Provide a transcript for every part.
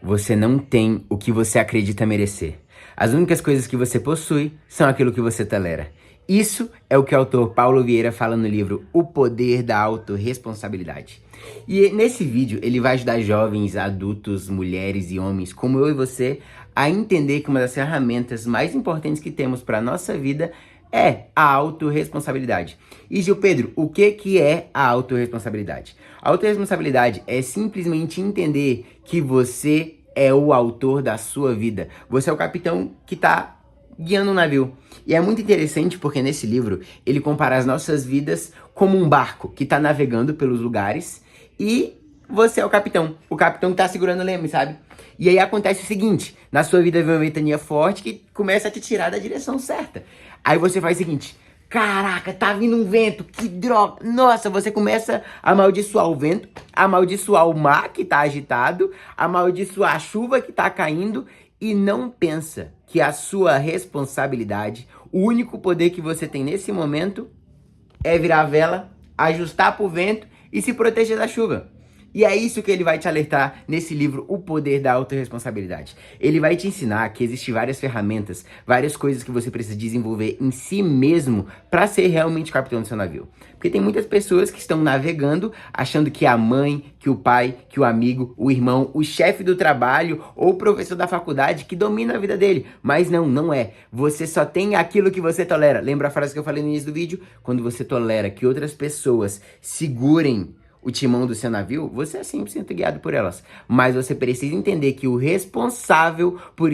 Você não tem o que você acredita merecer. As únicas coisas que você possui são aquilo que você tolera. Isso é o que o autor Paulo Vieira fala no livro O Poder da Autorresponsabilidade. E nesse vídeo ele vai ajudar jovens, adultos, mulheres e homens como eu e você a entender que uma das ferramentas mais importantes que temos para a nossa vida é a autorresponsabilidade. E Gil Pedro, o que é a autorresponsabilidade? A autorresponsabilidade é simplesmente entender que você é o autor da sua vida. Você é o capitão que está guiando o navio. E é muito interessante porque nesse livro ele compara as nossas vidas como um barco que está navegando pelos lugares e você é o capitão que está segurando o leme, sabe? E aí acontece o seguinte, na sua vida vem uma ventania forte que começa a te tirar da direção certa. Aí você faz o seguinte, caraca, tá vindo um vento, que droga. Nossa, você começa a amaldiçoar o vento, amaldiçoar o mar que tá agitado, amaldiçoar a chuva que tá caindo e não pensa que a sua responsabilidade, o único poder que você tem nesse momento é virar a vela, ajustar pro vento e se proteger da chuva. E é isso que ele vai te alertar nesse livro, O Poder da Autorresponsabilidade. Ele vai te ensinar que existem várias ferramentas, várias coisas que você precisa desenvolver em si mesmo para ser realmente capitão do seu navio. Porque tem muitas pessoas que estão navegando achando que a mãe, que o pai, que o amigo, o irmão, o chefe do trabalho ou o professor da faculdade que domina a vida dele. Mas não, não é. Você só tem aquilo que você tolera. Lembra a frase que eu falei no início do vídeo? Quando você tolera que outras pessoas segurem o timão do seu navio, você é 100% guiado por elas. Mas você precisa entender que o responsável por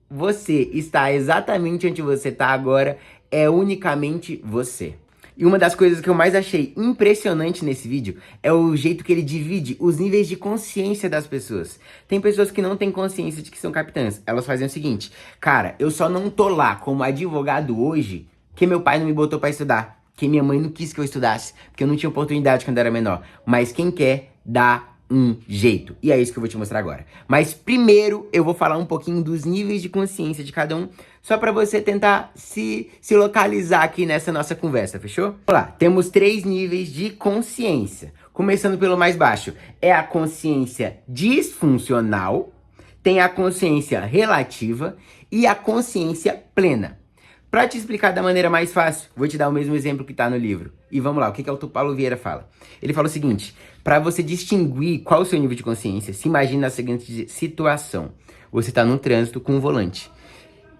você estar exatamente onde você está agora é unicamente você. E uma das coisas que eu mais achei impressionante nesse vídeo é o jeito que ele divide os níveis de consciência das pessoas. Tem pessoas que não têm consciência de que são capitãs. Elas fazem o seguinte, cara, eu só não tô lá como advogado hoje que meu pai não me botou pra estudar. Que minha mãe não quis que eu estudasse, porque eu não tinha oportunidade quando era menor. Mas quem quer, dá um jeito. E é isso que eu vou te mostrar agora. Mas primeiro eu vou falar um pouquinho dos níveis de consciência de cada um, só para você tentar se localizar aqui nessa nossa conversa, fechou? Vamos lá, temos 3 níveis de consciência. Começando pelo mais baixo, é a consciência disfuncional, tem a consciência relativa e a consciência plena. Para te explicar da maneira mais fácil, vou te dar o mesmo exemplo que está no livro. E vamos lá, o que o Paulo Vieira fala? Ele fala o seguinte, para você distinguir qual é o seu nível de consciência, se imagine na seguinte situação. Você está num trânsito com um volante.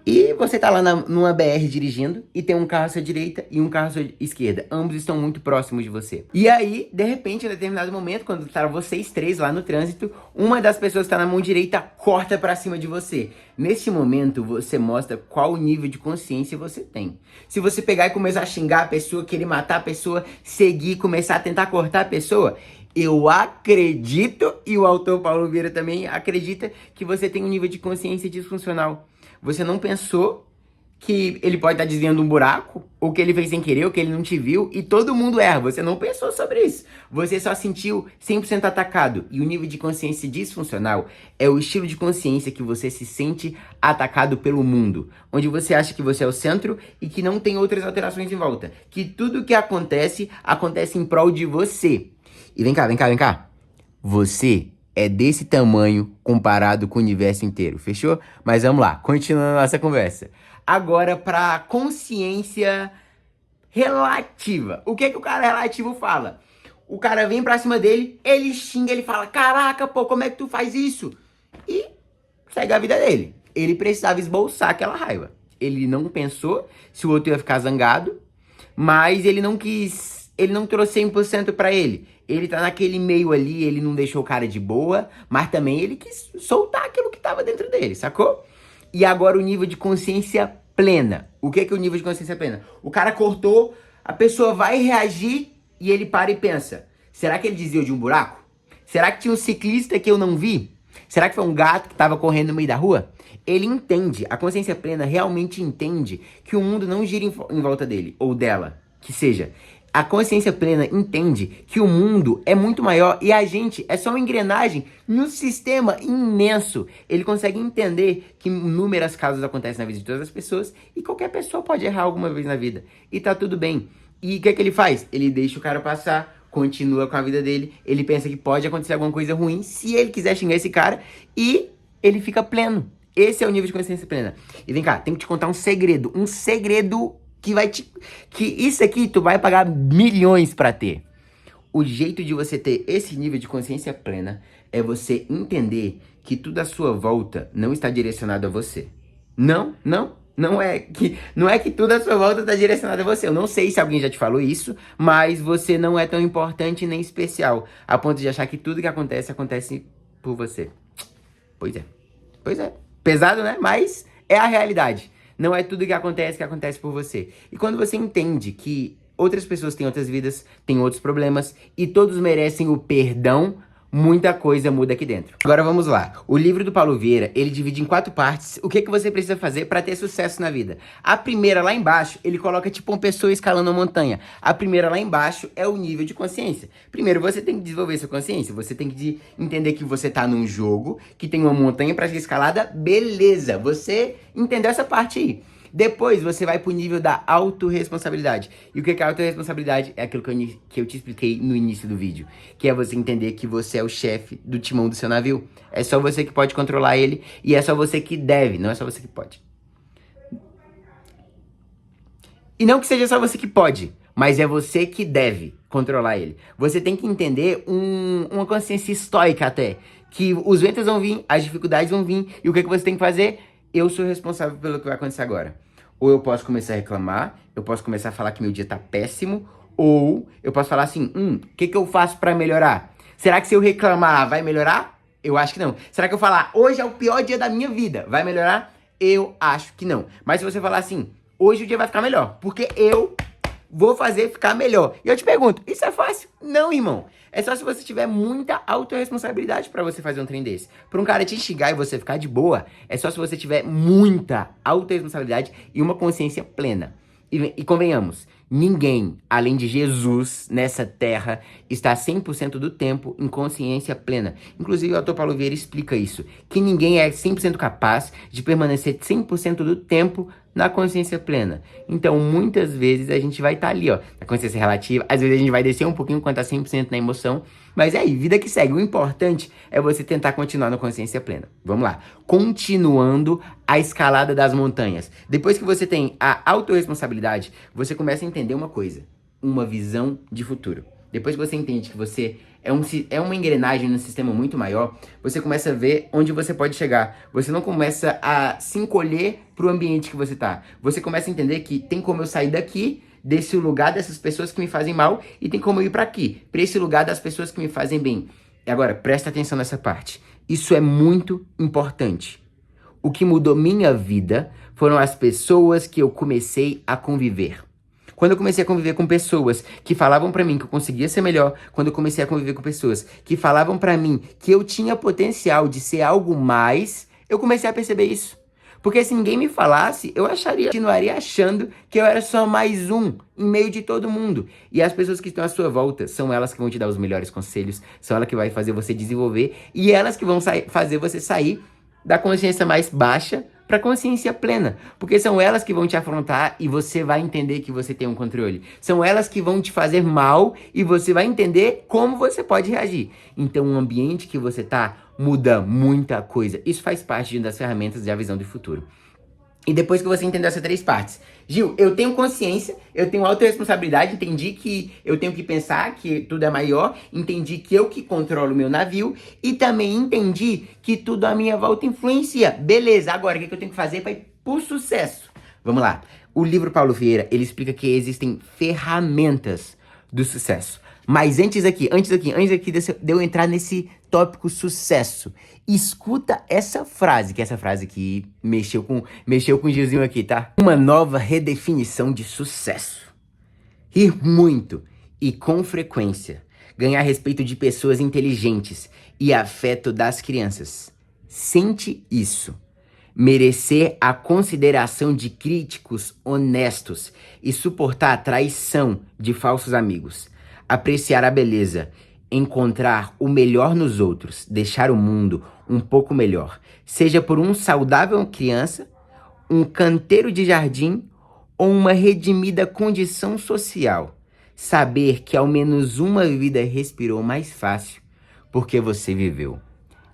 E você tá lá numa BR dirigindo e tem um carro à sua direita e um carro à sua esquerda. Ambos estão muito próximos de você. E aí, de repente, em determinado momento, quando tá vocês 3 lá no trânsito, uma das pessoas que tá na mão direita corta pra cima de você. Neste momento, você mostra qual nível de consciência você tem. Se você pegar e começar a xingar a pessoa, querer matar a pessoa, seguir, começar a tentar cortar a pessoa, eu acredito, e o autor Paulo Vieira também acredita, que você tem um nível de consciência disfuncional. Você não pensou que ele pode estar desviando um buraco, ou que ele fez sem querer, ou que ele não te viu, e todo mundo erra. Você não pensou sobre isso. Você só sentiu 100% atacado. E o nível de consciência disfuncional é o estilo de consciência que você se sente atacado pelo mundo. Onde você acha que você é o centro e que não tem outras alterações em volta. Que tudo que acontece, acontece em prol de você. E vem cá, vem cá, vem cá. Você é desse tamanho comparado com o universo inteiro, fechou? Mas vamos lá, continuando a nossa conversa. Agora para consciência relativa. O que o cara relativo fala? O cara vem pra cima dele, ele xinga, ele fala, caraca, pô, como é que tu faz isso? E segue a vida dele. Ele precisava esboçar aquela raiva. Ele não pensou se o outro ia ficar zangado, mas ele não quis, ele não trouxe 100% pra ele. Ele tá naquele meio ali, ele não deixou o cara de boa, mas também ele quis soltar aquilo que tava dentro dele, sacou? E agora o nível de consciência plena. O que é o nível de consciência plena? O cara cortou, a pessoa vai reagir e ele para e pensa, será que ele desviou de um buraco? Será que tinha um ciclista que eu não vi? Será que foi um gato que tava correndo no meio da rua? Ele entende, a consciência plena realmente entende que o mundo não gira em volta dele, ou dela, que seja. A consciência plena entende que o mundo é muito maior e a gente é só uma engrenagem num sistema imenso. Ele consegue entender que inúmeras causas acontecem na vida de todas as pessoas e qualquer pessoa pode errar alguma vez na vida. E tá tudo bem. E o que ele faz? Ele deixa o cara passar continua com a vida dele, ele pensa que pode acontecer alguma coisa ruim se ele quiser xingar esse cara e ele fica pleno. Esse é o nível de consciência plena. E vem cá, tenho que te contar um segredo que vai te... que isso aqui tu vai pagar milhões pra ter. O jeito de você ter esse nível de consciência plena é você entender que tudo à sua volta não está direcionado a você. Não é que tudo à sua volta está direcionado a você. Eu não sei se alguém já te falou isso, mas você não é tão importante nem especial, a ponto de achar que tudo que acontece por você. Pois é. Pois é. Pesado, né? Mas é a realidade. Não é tudo que acontece por você. E quando você entende que outras pessoas têm outras vidas, têm outros problemas e todos merecem o perdão, muita coisa muda aqui dentro. Agora vamos lá. O livro do Paulo Vieira, ele divide em 4 partes o que você precisa fazer para ter sucesso na vida. A primeira lá embaixo, ele coloca tipo uma pessoa escalando uma montanha. A primeira lá embaixo é o nível de consciência. Primeiro você tem que desenvolver sua consciência, você tem que entender que você tá num jogo, que tem uma montanha para ser escalada, beleza. Você entendeu essa parte aí. Depois você vai pro nível da autorresponsabilidade. E o que é a autorresponsabilidade? É aquilo que eu te expliquei no início do vídeo. Que é você entender que você é o chefe do timão do seu navio. É só você que pode controlar ele. E é só você que deve, não é só você que pode. E não que seja só você que pode, mas é você que deve controlar ele. Você tem que entender uma consciência estoica até. Que os ventos vão vir, as dificuldades vão vir. E o que você tem que fazer? Eu sou responsável pelo que vai acontecer agora. Ou eu posso começar a reclamar, eu posso começar a falar que meu dia tá péssimo, ou eu posso falar assim, o que eu faço pra melhorar? Será que se eu reclamar vai melhorar? Eu acho que não. Será que eu falar, hoje é o pior dia da minha vida, vai melhorar? Eu acho que não. Mas se você falar assim, hoje o dia vai ficar melhor, porque eu vou fazer ficar melhor. E eu te pergunto, isso é fácil? Não, irmão. É só se você tiver muita autorresponsabilidade pra você fazer um trem desse. Pra um cara te xingar e você ficar de boa, é só se você tiver muita autorresponsabilidade e uma consciência plena. E convenhamos, ninguém, além de Jesus, nessa terra, está 100% do tempo em consciência plena. Inclusive, o autor Paulo Vieira explica isso, que ninguém é 100% capaz de permanecer 100% do tempo na consciência plena. Então, muitas vezes a gente vai estar ali, ó, na consciência relativa, às vezes a gente vai descer um pouquinho quando tá 100% na emoção, mas é aí, vida que segue. O importante é você tentar continuar na consciência plena. Vamos lá. Continuando a escalada das montanhas. Depois que você tem a autorresponsabilidade, você começa a entender uma coisa, uma visão de futuro. Depois que você entende que você é uma engrenagem num sistema muito maior, você começa a ver onde você pode chegar. Você não começa a se encolher pro ambiente que você tá. Você começa a entender que tem como eu sair daqui, desse lugar dessas pessoas que me fazem mal, e tem como eu ir pra aqui, pra esse lugar das pessoas que me fazem bem. E agora, presta atenção nessa parte. Isso é muito importante. O que mudou minha vida foram as pessoas que eu comecei a conviver. Quando eu comecei a conviver com pessoas que falavam pra mim que eu conseguia ser melhor, quando eu comecei a conviver com pessoas que falavam pra mim que eu tinha potencial de ser algo mais, eu comecei a perceber isso. Porque se ninguém me falasse, eu continuaria achando que eu era só mais um em meio de todo mundo. E as pessoas que estão à sua volta são elas que vão te dar os melhores conselhos, são elas que vão fazer você desenvolver e elas que vão fazer você sair da consciência mais baixa para consciência plena, porque são elas que vão te afrontar e você vai entender que você tem um controle. São elas que vão te fazer mal e você vai entender como você pode reagir. Então, o ambiente que você tá muda muita coisa. Isso faz parte de uma das ferramentas da visão do futuro. E depois que você entendeu essas 3 partes, Gil, eu tenho consciência, eu tenho autorresponsabilidade, entendi que eu tenho que pensar que tudo é maior, entendi que eu que controlo o meu navio e também entendi que tudo à minha volta influencia. Beleza, agora o que eu tenho que fazer para ir pro sucesso? Vamos lá. O livro Paulo Vieira, ele explica que existem ferramentas do sucesso. Mas antes aqui de eu entrar nesse tópico sucesso, escuta essa frase, que essa frase aqui mexeu com o Gilzinho aqui, tá? Uma nova redefinição de sucesso. Rir muito e com frequência. Ganhar respeito de pessoas inteligentes e afeto das crianças. Sente isso. Merecer a consideração de críticos honestos e suportar a traição de falsos amigos. Apreciar a beleza, encontrar o melhor nos outros, deixar o mundo um pouco melhor, seja por um saudável criança, um canteiro de jardim ou uma redimida condição social. saber que ao menos uma vida respirou mais fácil porque você viveu.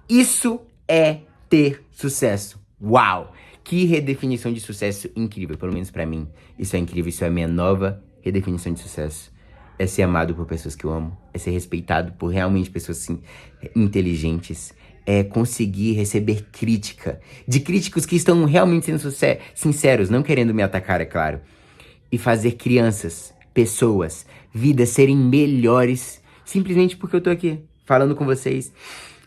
Isso é ter sucesso. Uau! Que redefinição de sucesso incrível, pelo menos pra mim. Isso é incrível, isso é a minha nova redefinição de sucesso. É ser amado por pessoas que eu amo, é ser respeitado por realmente pessoas assim, inteligentes, é conseguir receber crítica, de críticos que estão realmente sendo sinceros, não querendo me atacar, é claro, e fazer crianças, pessoas, vidas serem melhores, simplesmente porque eu tô aqui, falando com vocês,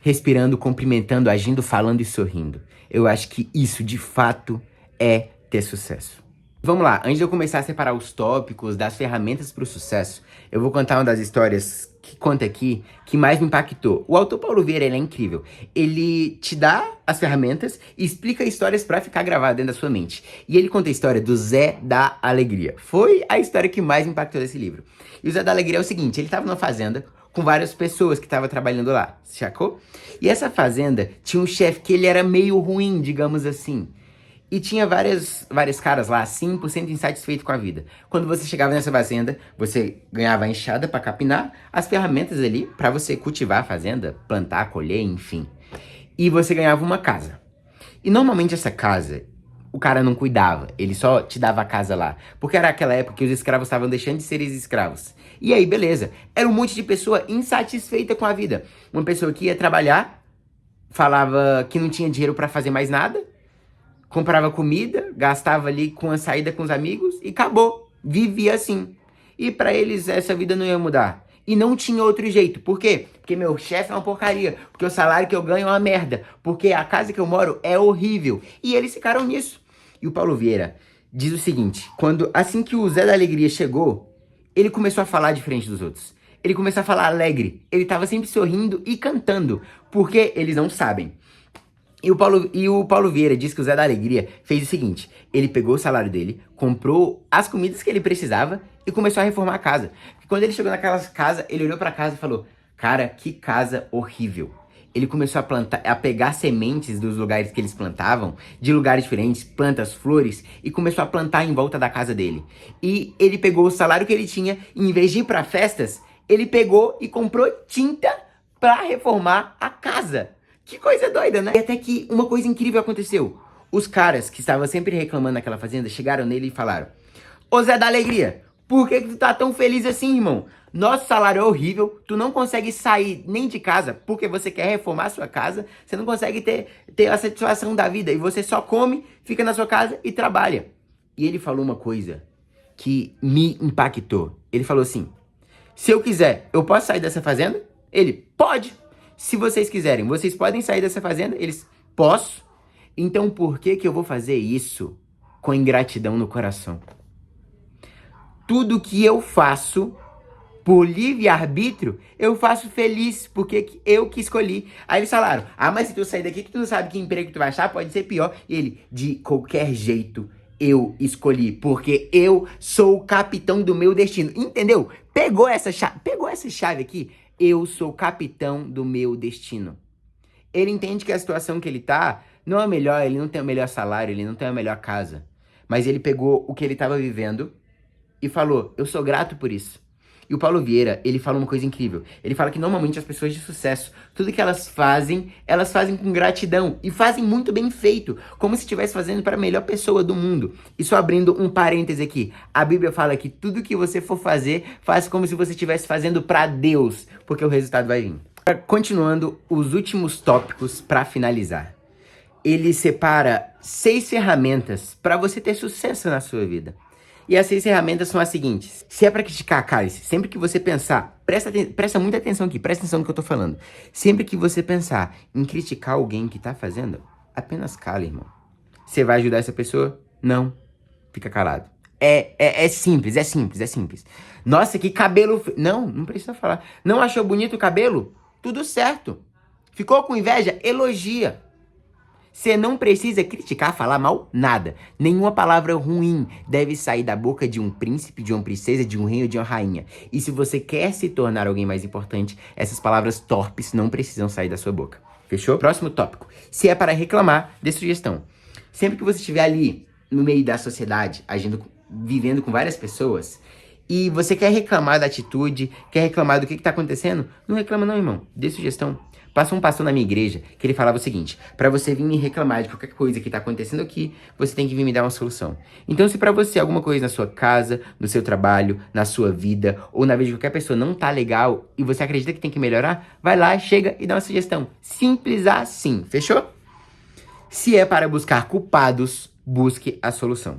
respirando, cumprimentando, agindo, falando e sorrindo. Eu acho que isso, de fato, é ter sucesso. Vamos lá, antes de eu começar a separar os tópicos das ferramentas para o sucesso, eu vou contar uma das histórias que conta aqui que mais me impactou. O autor Paulo Vieira, ele é incrível. Ele te dá as ferramentas e explica histórias para ficar gravado dentro da sua mente. E ele conta a história do Zé da Alegria. Foi a história que mais me impactou desse livro. E o Zé da Alegria é o seguinte, ele estava numa fazenda com várias pessoas que estavam trabalhando lá, sacou? E essa fazenda tinha um chefe que ele era meio ruim, digamos assim. E tinha vários caras lá, 100% insatisfeitos com a vida. Quando você chegava nessa fazenda, você ganhava a enxada para capinar, as ferramentas ali para você cultivar a fazenda, plantar, colher, enfim. E você ganhava uma casa. E normalmente essa casa, o cara não cuidava, ele só te dava a casa lá. Porque era aquela época que os escravos estavam deixando de ser escravos. E aí, beleza. Era um monte de pessoa insatisfeita com a vida. Uma pessoa que ia trabalhar, falava que não tinha dinheiro para fazer mais nada, comprava comida, gastava ali com a saída com os amigos e acabou. Vivia assim. E pra eles essa vida não ia mudar. E não tinha outro jeito. Por quê? Porque meu chefe é uma porcaria. Porque o salário que eu ganho é uma merda. Porque a casa que eu moro é horrível. E eles ficaram nisso. E o Paulo Vieira diz o seguinte. Assim que o Zé da Alegria chegou, ele começou a falar diferente dos outros. Ele começou a falar alegre. Ele tava sempre sorrindo e cantando. Porque eles não sabem. E o Paulo Vieira diz que o Zé da Alegria fez o seguinte, ele pegou o salário dele, comprou as comidas que ele precisava e começou a reformar a casa. E quando ele chegou naquela casa, ele olhou pra casa e falou, cara, que casa horrível. Ele começou a pegar sementes dos lugares que eles plantavam, de lugares diferentes, plantas, flores, e começou a plantar em volta da casa dele. E ele pegou o salário que ele tinha, e em vez de ir pra festas, ele pegou e comprou tinta pra reformar a casa. Que coisa doida, né? E até que uma coisa incrível aconteceu. Os caras que estavam sempre reclamando naquela fazenda chegaram nele e falaram, ô Zé da Alegria, por que tu tá tão feliz assim, irmão? Nosso salário é horrível, tu não consegue sair nem de casa porque você quer reformar a sua casa, você não consegue ter a satisfação da vida e você só come, fica na sua casa e trabalha. E ele falou uma coisa que me impactou. Ele falou assim, se eu quiser, eu posso sair dessa fazenda? Ele, pode. Se vocês quiserem, vocês podem sair dessa fazenda? Eles, posso. Então por que eu vou fazer isso com ingratidão no coração? Tudo que eu faço por livre-arbítrio, eu faço feliz, porque eu que escolhi. Aí eles falaram, mas se tu sair daqui que tu não sabe que emprego tu vai achar, pode ser pior. E ele, de qualquer jeito, eu escolhi, porque eu sou o capitão do meu destino. Entendeu? Pegou essa chave aqui? Eu sou o capitão do meu destino. Ele entende que a situação que ele tá não é melhor, ele não tem o melhor salário, ele não tem a melhor casa. Mas ele pegou o que ele estava vivendo e falou, eu sou grato por isso. E o Paulo Vieira, ele fala uma coisa incrível. Ele fala que normalmente as pessoas de sucesso, tudo que elas fazem com gratidão. E fazem muito bem feito, como se estivesse fazendo para a melhor pessoa do mundo. E só abrindo um parêntese aqui. A Bíblia fala que tudo que você for fazer, faça como se você estivesse fazendo para Deus, porque o resultado vai vir. Continuando, os últimos tópicos para finalizar. Ele separa 6 ferramentas para você ter sucesso na sua vida. E as 6 ferramentas são as seguintes. Se é pra criticar, cale-se. Sempre que você pensar, presta muita atenção aqui, presta atenção no que eu tô falando. Sempre que você pensar em criticar alguém que tá fazendo, apenas cala, irmão. Você vai ajudar essa pessoa? Não. Fica calado. É simples, é simples, é simples. Nossa, que cabelo... Não precisa falar. Não achou bonito o cabelo? Tudo certo. Ficou com inveja? Elogia. Você não precisa criticar, falar mal, nada. Nenhuma palavra ruim deve sair da boca de um príncipe, de uma princesa, de um rei ou de uma rainha. E se você quer se tornar alguém mais importante, essas palavras torpes não precisam sair da sua boca. Fechou? Próximo tópico. Se é para reclamar, dê sugestão. Sempre que você estiver ali no meio da sociedade, vivendo com várias pessoas, e você quer reclamar da atitude, quer reclamar do que tá acontecendo, não reclama não, irmão. Dê sugestão. Passou um pastor na minha igreja que ele falava o seguinte: pra você vir me reclamar de qualquer coisa que tá acontecendo aqui, você tem que vir me dar uma solução. Então, se pra você alguma coisa na sua casa, no seu trabalho, na sua vida, ou na vida de qualquer pessoa não tá legal e você acredita que tem que melhorar, vai lá, chega e dá uma sugestão. Simples assim, fechou? Se é para buscar culpados, busque a solução.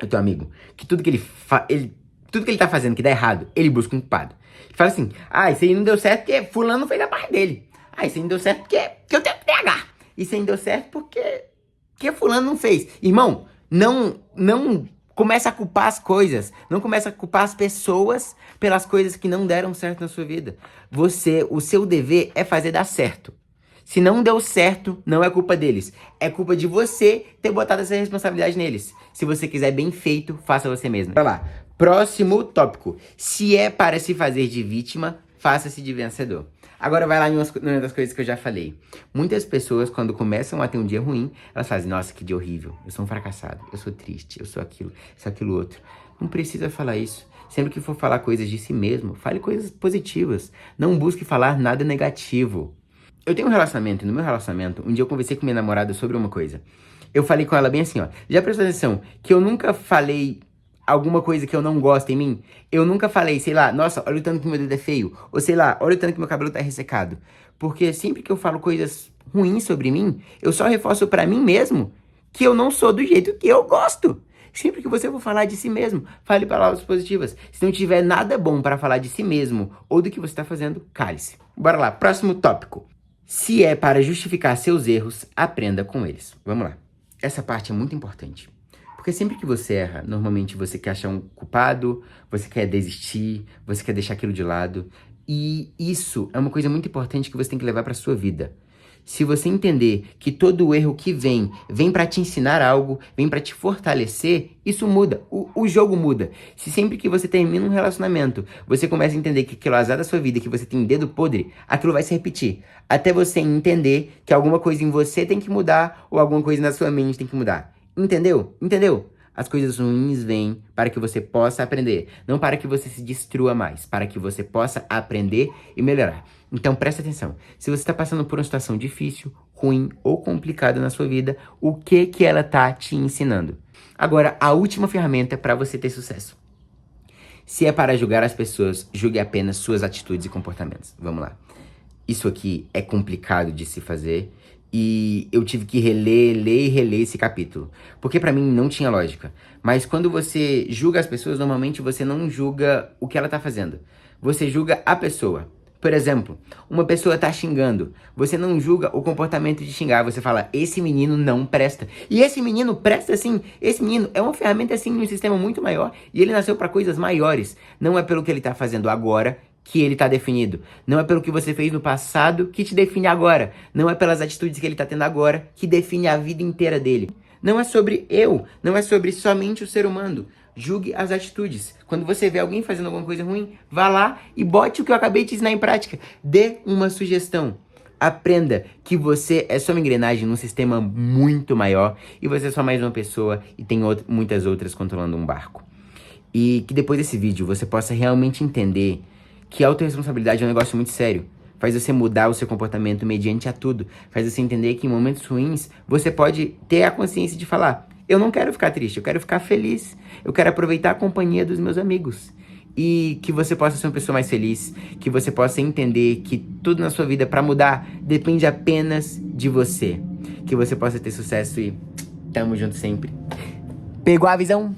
Eu tenho um amigo que tudo que ele tá fazendo que dá errado, ele busca um culpado. Ele fala assim: isso aí não deu certo porque fulano não fez a parte dele. Isso aí não deu certo porque eu tenho TDAH. Isso aí não deu certo porque fulano não fez. Irmão, não começa a culpar as coisas. Não começa a culpar as pessoas pelas coisas que não deram certo na sua vida. O seu dever é fazer dar certo. Se não deu certo, não é culpa deles. É culpa de você ter botado essa responsabilidade neles. Se você quiser bem feito, faça você mesmo. Vai lá. Próximo tópico. Se é para se fazer de vítima, faça-se de vencedor. Agora vai lá em uma das coisas que eu já falei. Muitas pessoas, quando começam a ter um dia ruim, elas fazem: nossa, que dia horrível. Eu sou um fracassado. Eu sou triste. Eu sou aquilo outro. Não precisa falar isso. Sempre que for falar coisas de si mesmo, fale coisas positivas. Não busque falar nada negativo. Eu tenho um relacionamento, e no meu relacionamento, um dia eu conversei com minha namorada sobre uma coisa. Eu falei com ela bem assim, ó. Já prestou atenção que eu nunca falei alguma coisa que eu não gosto em mim? Eu nunca falei, sei lá, nossa, olha o tanto que meu dedo é feio. Ou sei lá, olha o tanto que meu cabelo tá ressecado. Porque sempre que eu falo coisas ruins sobre mim, eu só reforço pra mim mesmo que eu não sou do jeito que eu gosto. Sempre que você for falar de si mesmo, fale palavras positivas. Se não tiver nada bom para falar de si mesmo ou do que você tá fazendo, cale-se. Bora lá, próximo tópico. Se é para justificar seus erros, aprenda com eles. Vamos lá. Essa parte é muito importante. Porque sempre que você erra, normalmente você quer achar um culpado, você quer desistir, você quer deixar aquilo de lado. E isso é uma coisa muito importante que você tem que levar para sua vida. Se você entender que todo erro que vem para te ensinar algo, vem para te fortalecer, isso muda, o jogo muda. Se sempre que você termina um relacionamento, você começa a entender que aquilo é azar da sua vida, que você tem dedo podre, aquilo vai se repetir. Até você entender que alguma coisa em você tem que mudar, ou alguma coisa na sua mente tem que mudar. Entendeu? Entendeu? As coisas ruins vêm para que você possa aprender, não para que você se destrua mais, para que você possa aprender e melhorar. Então presta atenção, se você está passando por uma situação difícil, ruim ou complicada na sua vida, o que ela está te ensinando? Agora, a última ferramenta para você ter sucesso. Se é para julgar as pessoas, julgue apenas suas atitudes e comportamentos. Vamos lá. Isso aqui é complicado de se fazer. E eu tive que ler e reler esse capítulo. Porque pra mim não tinha lógica. Mas quando você julga as pessoas, normalmente você não julga o que ela tá fazendo. Você julga a pessoa. Por exemplo, uma pessoa tá xingando. Você não julga o comportamento de xingar. Você fala: esse menino não presta. E esse menino presta sim. Esse menino é uma ferramenta assim num sistema muito maior. E ele nasceu pra coisas maiores. Não é pelo que ele tá fazendo agora que ele tá definido. Não é pelo que você fez no passado que te define agora. Não é pelas atitudes que ele tá tendo agora que define a vida inteira dele. Não é sobre eu. Não é sobre somente o ser humano. Julgue as atitudes. Quando você vê alguém fazendo alguma coisa ruim, vá lá e bote o que eu acabei de ensinar em prática. Dê uma sugestão. Aprenda que você é só uma engrenagem num sistema muito maior e você é só mais uma pessoa e tem muitas outras controlando um barco. E que depois desse vídeo você possa realmente entender que a autorresponsabilidade é um negócio muito sério. Faz você mudar o seu comportamento mediante a tudo. Faz você entender que em momentos ruins, você pode ter a consciência de falar: eu não quero ficar triste, eu quero ficar feliz. Eu quero aproveitar a companhia dos meus amigos. E que você possa ser uma pessoa mais feliz. Que você possa entender que tudo na sua vida para mudar depende apenas de você. Que você possa ter sucesso e tamo junto sempre. Pegou a visão?